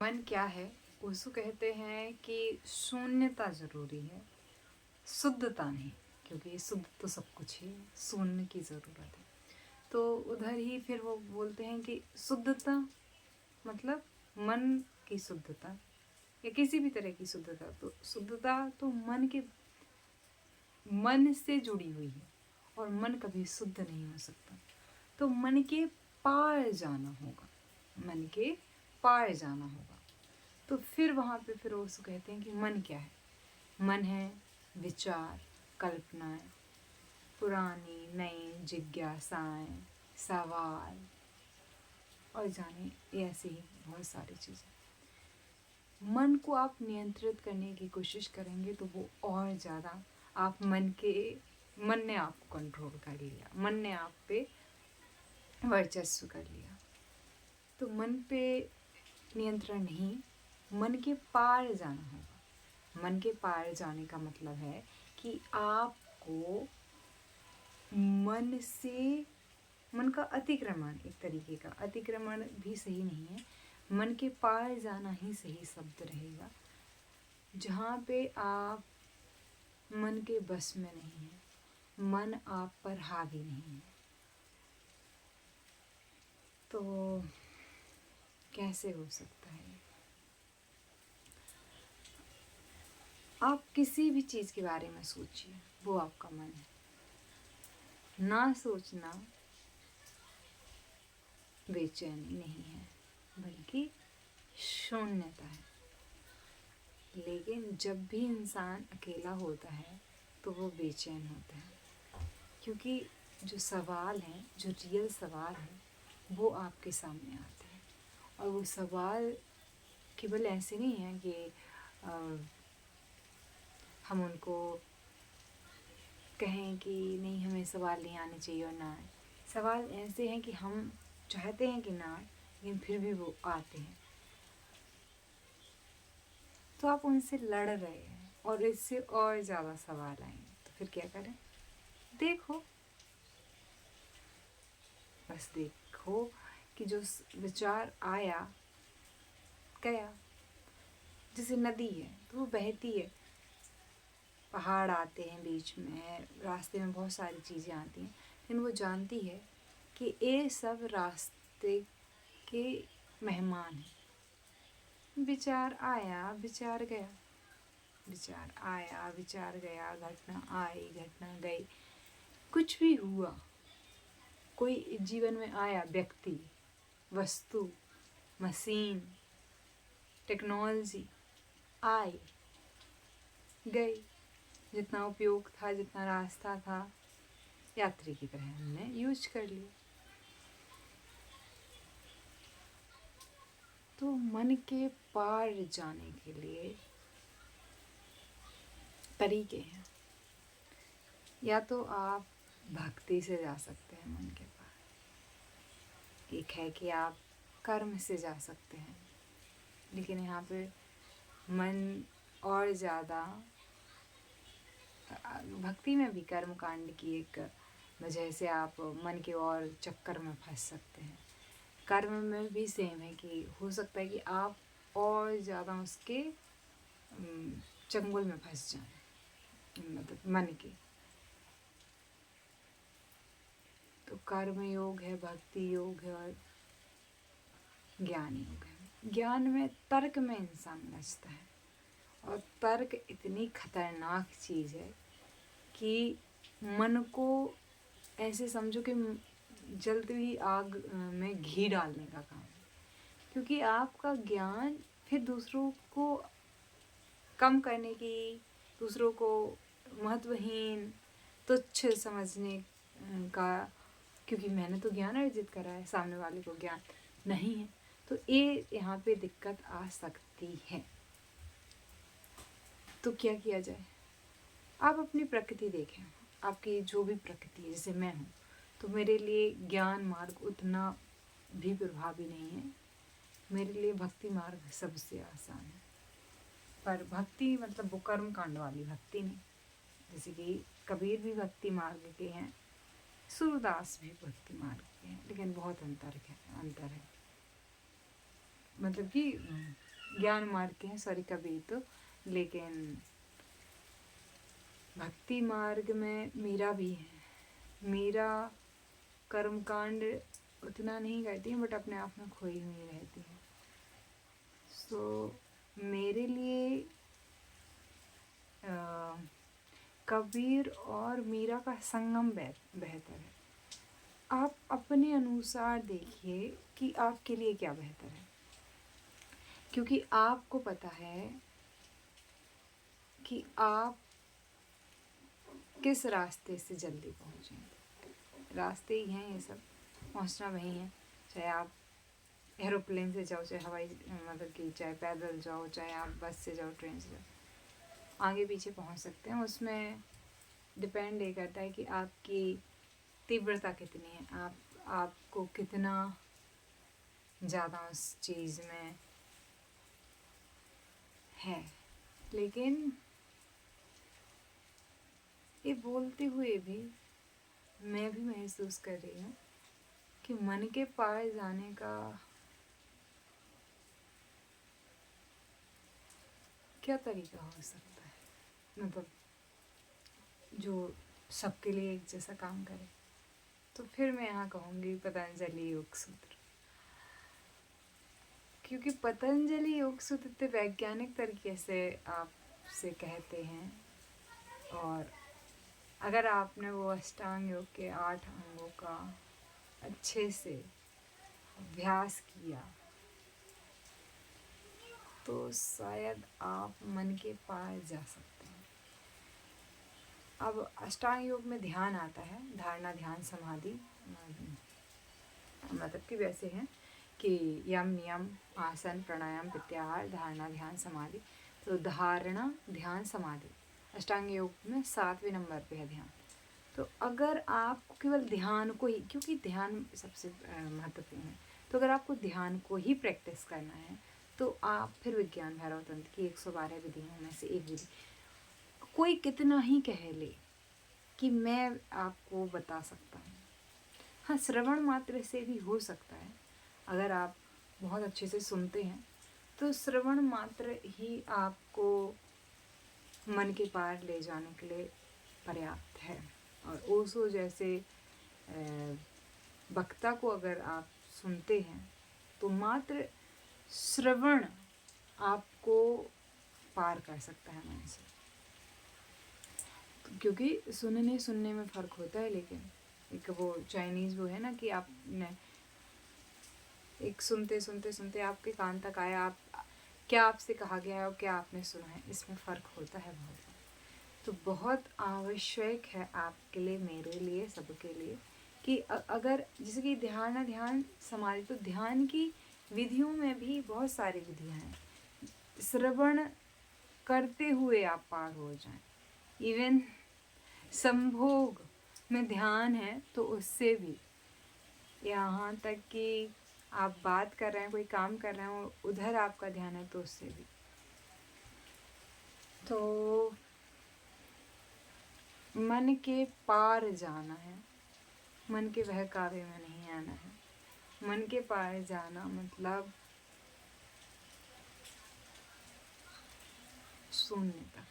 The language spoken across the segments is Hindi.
मन क्या है? उसको कहते हैं कि शून्यता ज़रूरी है, शुद्धता नहीं, क्योंकि शुद्ध तो सब कुछ ही है, शून्य की ज़रूरत है। तो उधर ही फिर वो बोलते हैं कि शुद्धता मतलब मन की शुद्धता या किसी भी तरह की शुद्धता। तो शुद्धता तो मन से जुड़ी हुई है और मन कभी शुद्ध नहीं हो सकता। तो मन के पार जाना होगा, मन के पार जाना होगा। तो फिर वहाँ पे फिर वो उसको कहते हैं कि मन क्या है? मन है विचार, कल्पनाएं, पुरानी नई जिज्ञासाएं, सवाल और जाने ये ऐसे ही बहुत सारी चीज़ें। मन को आप नियंत्रित करने की कोशिश करेंगे तो वो और ज़्यादा आप मन ने आपको कंट्रोल कर लिया, मन ने आप पे वर्चस्व कर लिया। तो मन पे नियंत्रण नहीं, मन के पार जाना होगा। मन के पार जाने का मतलब है कि आपको मन का अतिक्रमण, एक तरीके का अतिक्रमण भी सही नहीं है, मन के पार जाना ही सही शब्द रहेगा। जहाँ पे आप मन के बस में नहीं है, मन आप पर हावी नहीं है। तो कैसे हो सकता है? आप किसी भी चीज़ के बारे में सोचिए, वो आपका मन है। ना सोचना बेचैनी नहीं है, बल्कि शून्यता है। लेकिन जब भी इंसान अकेला होता है तो वो बेचैन होता है, क्योंकि जो सवाल हैं, जो रियल सवाल हैं, वो आपके सामने आते हैं। और वो सवाल केवल ऐसे नहीं है कि हम उनको कहें कि नहीं, हमें सवाल नहीं आने चाहिए और ना आए। सवाल ऐसे हैं कि हम चाहते हैं कि ना आए, लेकिन फिर भी वो आते हैं। तो आप उनसे लड़ रहे हैं और इससे और ज़्यादा सवाल आएंगे, तो फिर क्या करें? देखो, बस देखो कि जो विचार आया गया। जैसे नदी है तो वो बहती है, पहाड़ आते हैं बीच में, रास्ते में बहुत सारी चीज़ें आती हैं, लेकिन वो जानती है कि ये सब रास्ते के मेहमान हैं। विचार आया, विचार गया, विचार आया, विचार गया, घटना आई, घटना गई, कुछ भी हुआ, कोई जीवन में आया, व्यक्ति, वस्तु, मशीन, टेक्नोलॉजी आई गई, जितना उपयोग था, जितना रास्ता था, यात्री की तरह हमने यूज कर लिया। तो मन के पार जाने के लिए तरीके हैं। या तो आप भक्ति से जा सकते हैं मन के पार, एक है कि आप कर्म से जा सकते हैं, लेकिन यहाँ पे मन और ज़्यादा, भक्ति में भी कर्म कांड की एक वजह से आप मन के और चक्कर में फंस सकते हैं। कर्म में भी सेम है कि हो सकता है कि आप और ज़्यादा उसके चंगुल में फंस जाएं, मतलब मन के। तो कर्म योग है, भक्ति योग है और ज्ञान योग है। ज्ञान में, तर्क में इंसान उलझता है, और तर्क इतनी खतरनाक चीज़ है कि मन को ऐसे समझो कि जलती हुई आग में घी डालने का काम है। क्योंकि आपका ज्ञान फिर दूसरों को कम करने की, दूसरों को महत्वहीन, तुच्छ समझने का, क्योंकि मैंने तो ज्ञान अर्जित करा है, सामने वाले को ज्ञान नहीं है, तो ये यहाँ पे दिक्कत आ सकती है। तो क्या किया जाए? आप अपनी प्रकृति देखें, आपकी जो भी प्रकृति है, जैसे मैं हूँ, तो मेरे लिए ज्ञान मार्ग उतना भी प्रभावी नहीं है। मेरे लिए भक्ति मार्ग सबसे आसान है। पर भक्ति मतलब वो कर्म कांड वाली भक्ति नहीं, जैसे कि कबीर भी भक्ति मार्ग के हैं, सूरदास भी भक्ति मार्ग के हैं, लेकिन बहुत अंतर है। मतलब कि ज्ञान मार्ग के हैं सॉरी कबीर तो, लेकिन भक्ति मार्ग में मीरा भी है। मीरा कर्मकांड उतना नहीं करती है बट अपने आप में खोई हुई रहती है। सो मेरे लिए कबीर और मीरा का संगम बेहतर है। आप अपने अनुसार देखिए कि आपके लिए क्या बेहतर है, क्योंकि आपको पता है कि आप किस रास्ते से जल्दी पहुँचें। रास्ते ही हैं ये सब, पहुँचना वही है। चाहे आप एरोप्लेन से जाओ, चाहे हवाई मतलब कि चाहे पैदल जाओ, चाहे आप बस से जाओ, ट्रेन से जाओ, आगे पीछे पहुँच सकते हैं। उसमें डिपेंड ये करता है कि आपकी तीव्रता कितनी है, आपको कितना ज़्यादा उस चीज़ में है। लेकिन ये बोलते हुए भी मैं भी महसूस कर रही हूँ कि मन के पार जाने का क्या तरीका हो सकता है, मतलब जो सबके लिए एक जैसा काम करे। तो फिर मैं यहाँ कहूँगी पतंजलि योग सूत्र, क्योंकि पतंजलि योग सूत्र इतने वैज्ञानिक तरीके से आपसे कहते हैं, और अगर आपने वो अष्टांग योग के 8 अंगों का अच्छे से अभ्यास किया तो शायद आप मन के पार जा सकते हैं। अब अष्टांग योग में ध्यान आता है, धारणा ध्यान समाधि, मतलब कि वैसे हैं कि यम नियम आसन प्राणायाम प्रत्याहार धारणा ध्यान समाधि। तो धारणा ध्यान समाधि अष्टांग योग में 7वें नंबर पे है ध्यान। तो अगर आपको केवल ध्यान को ही, क्योंकि ध्यान सबसे महत्वपूर्ण है, तो अगर आपको ध्यान को ही प्रैक्टिस करना है तो आप फिर विज्ञान भैरव तंत्र की 112 विधियों में से एक विधि, कोई कितना ही कह ले कि मैं आपको बता सकता हूँ, हाँ श्रवण मात्र से भी हो सकता है। अगर आप बहुत अच्छे से सुनते हैं तो श्रवण मात्र ही आपको मन के पार ले जाने के लिए पर्याप्त है। और ओशो जैसे वक्ता को अगर आप सुनते हैं तो मात्र श्रवण आपको पार कर सकता है मन से, क्योंकि सुनने में फ़र्क होता है। लेकिन एक वो चाइनीज़ वो है ना कि आपने एक सुनते आपके कान तक आया, आप क्या आपसे कहा गया है और क्या आपने सुना है, इसमें फ़र्क होता है बहुत। तो बहुत आवश्यक है आपके लिए, मेरे लिए, सबके लिए कि अगर जैसे कि ध्यान समाधि, तो ध्यान की विधियों में भी बहुत सारी विधियाँ हैं। श्रवण करते हुए आप पार हो जाएं। इवन संभोग में ध्यान है तो उससे भी, यहाँ तक कि आप बात कर रहे हैं, कोई काम कर रहे हैं, उधर आपका ध्यान है तो उससे भी। तो मन के पार जाना है, मन के बहकावे में नहीं आना है। मन के पार जाना मतलब शून्यता,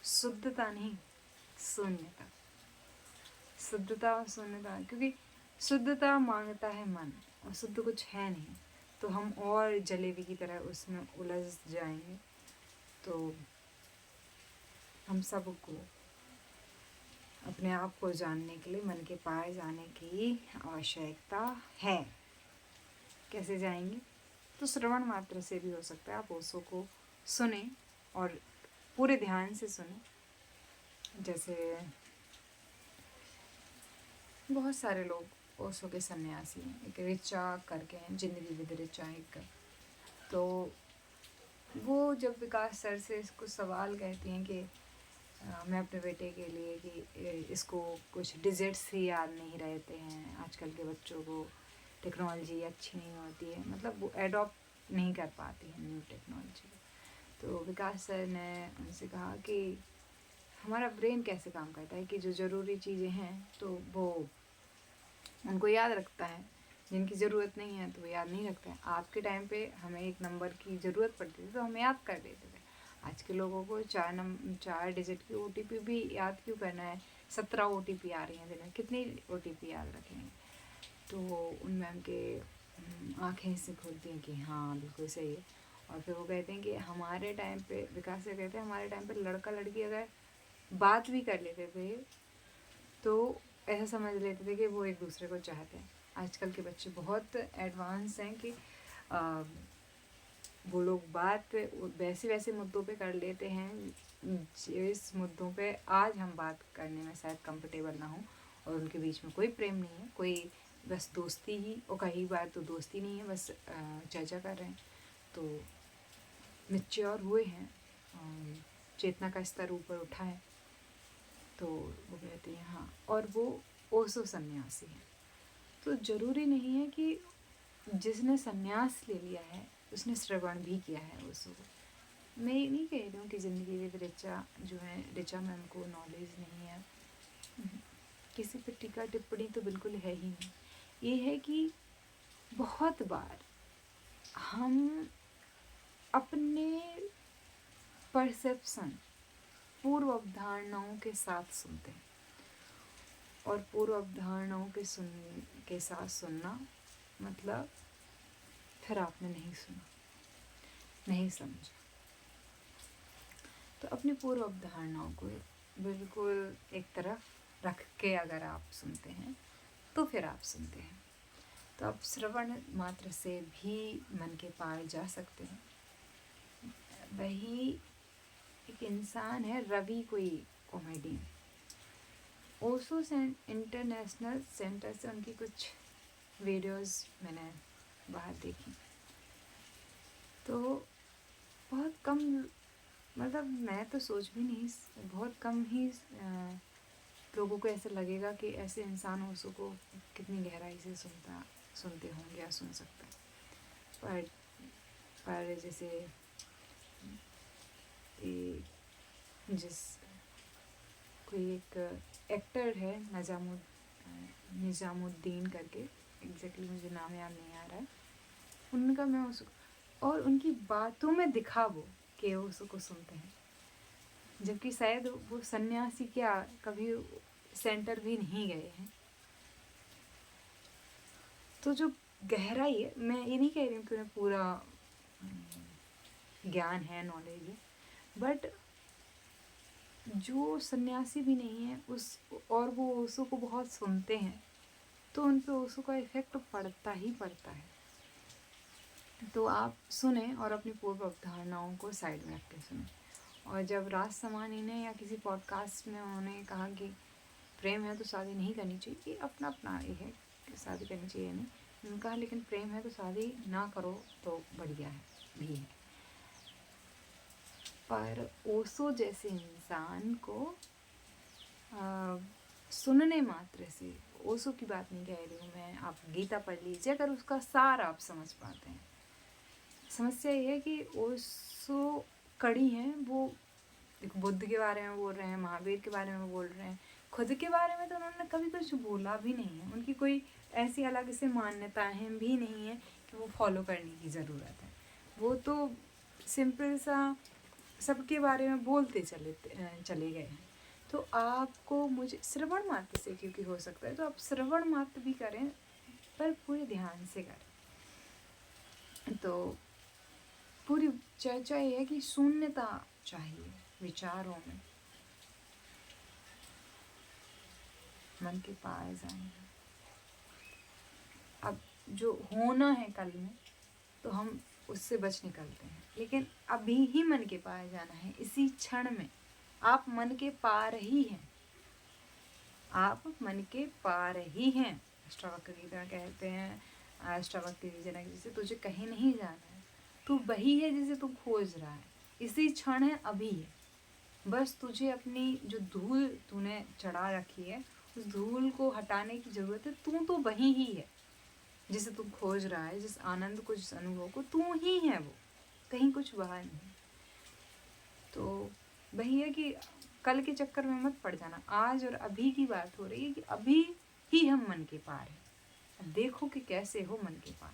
शुद्धता नहीं, शून्यता। शुद्धता और शून्यता, क्योंकि शुद्धता मांगता है मन और शुद्ध कुछ है नहीं, तो हम और जलेबी की तरह उसमें उलझ जाएंगे। तो हम सबको अपने आप को जानने के लिए मन के पार जाने की आवश्यकता है। कैसे जाएंगे? तो श्रवण मात्र से भी हो सकता है। आप ओशो को सुने और पूरे ध्यान से सुने। जैसे बहुत सारे लोग ओशो के सन्यासी हैं, एक ऋचा करके हैं, जिंदगी विद ऋचा एक। तो वो जब विकास सर से इसको सवाल कहती हैं कि मैं अपने बेटे के लिए कि इसको कुछ डिजिट्स ही याद नहीं रहते हैं, आजकल के बच्चों को टेक्नोलॉजी अच्छी नहीं होती है, मतलब वो एडॉप्ट नहीं कर पाती है न्यू टेक्नोलॉजी। तो विकास सर ने उनसे कहा कि हमारा ब्रेन कैसे काम करता है कि जो ज़रूरी चीज़ें हैं तो वो उनको याद रखता है, जिनकी ज़रूरत नहीं है तो वो याद नहीं रखते हैं। आपके टाइम पे हमें एक नंबर की ज़रूरत पड़ती थी तो हम याद कर लेते थे। आज के लोगों को 4 डिजिट की OTP भी याद क्यों करना है? 17 OTP आ रही हैं दिन में, कितनी OTP याद रखेंगे? तो उन मैम के आँखें से खोलती हैं कि हाँ बिल्कुल सही है। और फिर वो कहते हैं कि हमारे टाइम पे, विकास से कहते हैं हमारे टाइम पे लड़का लड़की अगर बात भी कर लेते थे तो ऐसा समझ लेते थे कि वो एक दूसरे को चाहते हैं। आजकल के बच्चे बहुत एडवांस हैं कि वो लोग बात वैसे वैसे मुद्दों पे कर लेते हैं जिस मुद्दों पे आज हम बात करने में शायद कंफर्टेबल ना हो, और उनके बीच में कोई प्रेम नहीं है, कोई बस दोस्ती ही, और कई बार तो दोस्ती नहीं है, बस चर्चा कर रहे हैं। तो मैच्योर हुए हैं, चेतना का स्तर ऊपर उठा है। तो वो कहते हैं हाँ, और वो ओशो सन्यासी है। तो ज़रूरी नहीं है कि जिसने सन्यास ले लिया है उसने श्रवण भी किया है ओशो को। मैं ये नहीं कह रही हूँ कि ज़िंदगी विद ऋचा जो है, ऋचा मैम को नॉलेज नहीं है, किसी पे टीका टिप्पणी तो बिल्कुल है ही नहीं। ये है कि बहुत बार हम अपने परसेप्शन, पूर्व अवधारणाओं के साथ सुनते हैं, और पूर्व अवधारणाओं के साथ सुनना मतलब फिर आपने नहीं सुना, नहीं समझा। तो अपनी पूर्व अवधारणाओं को बिल्कुल एक तरफ रख के अगर आप सुनते हैं तो फिर आप सुनते हैं। तो आप श्रवण मात्र से भी मन के पार जा सकते हैं। वही एक इंसान है, रवि कोई कॉमेडियन, ओशो इंटरनेशनल सेंटर से उनकी कुछ वीडियोस मैंने बाहर देखी, तो बहुत कम, मतलब मैं तो सोच भी नहीं, बहुत कम ही लोगों को ऐसा लगेगा कि ऐसे इंसान ओशो को कितनी गहराई से सुनते होंगे या सुन सकते हैं। पर जैसे जिस कोई एक एक्टर है निजामुद्दीन करके, एग्जैक्टली मुझे नाम याद नहीं आ रहा है उनका, मैं उसको और उनकी बातों में दिखा वो कि उसको सुनते हैं, जबकि शायद वो सन्यासी क्या कभी सेंटर भी नहीं गए हैं। तो जो गहराई है, मैं ये नहीं कह रही हूँ कि उन्हें पूरा ज्ञान है, नॉलेज है, बट जो सन्यासी भी नहीं है उस, और वो ओशो को बहुत सुनते हैं, तो उन पे ओशो का इफेक्ट पड़ता ही पड़ता है। तो आप सुने और अपनी पूर्व अवधारणाओं को साइड में रख के सुने। और जब राज समानी ने या किसी पॉडकास्ट में उन्होंने कहा कि प्रेम है तो शादी नहीं करनी चाहिए, कि अपना अपना ये है कि शादी करनी चाहिए नहीं, उन्होंने कहा लेकिन प्रेम है तो शादी ना करो तो बढ़िया है भी है। पर ओशो जैसे इंसान को सुनने मात्र से, ओशो की बात नहीं कह रही हूँ मैं, आप गीता पढ़ लीजिए, अगर उसका सार आप समझ पाते हैं। समस्या ये है कि ओशो कड़ी हैं, वो देखो बुद्ध के बारे में बोल रहे हैं, महावीर के बारे में बोल रहे हैं, खुद के बारे में तो उन्होंने कभी कुछ बोला भी नहीं है। उनकी कोई ऐसी अलग से मान्यताएं भी नहीं है कि वो फॉलो करने की ज़रूरत है। वो तो सिंपल सा सबके बारे में बोलते चले गए हैं। तो आपको मुझे श्रवण मात्र से, क्योंकि हो सकता है तो आप श्रवण मात्र भी करें, पर पूरे ध्यान से करें। तो पूरी चर्चा ये है कि शून्यता चाहिए विचारों में, मन के पार जाने। अब जो होना है कल में तो हम उससे बच निकलते हैं, लेकिन अभी ही मन के पार जाना है, इसी क्षण में। आप मन के पार ही हैं, आप मन के पार ही हैं। अष्टावक्र गीता कहते हैं, अष्टावक्र जनक जिसे तुझे कहीं नहीं जाना है, तू वही है जिसे तू खोज रहा है, इसी क्षण है, अभी है। बस तुझे अपनी जो धूल तूने चढ़ा रखी है उस धूल को हटाने की ज़रूरत है। तू तो वही ही है जिसे तू खोज रहा है, जिस आनंद को, जिस अनुभव को, तू ही है वो, कहीं कुछ बाहर नहीं। तो वही है कि कल के चक्कर में मत पड़ जाना, आज और अभी की बात हो रही है कि अभी ही हम मन के पार हैं। देखो कि कैसे हो मन के पार।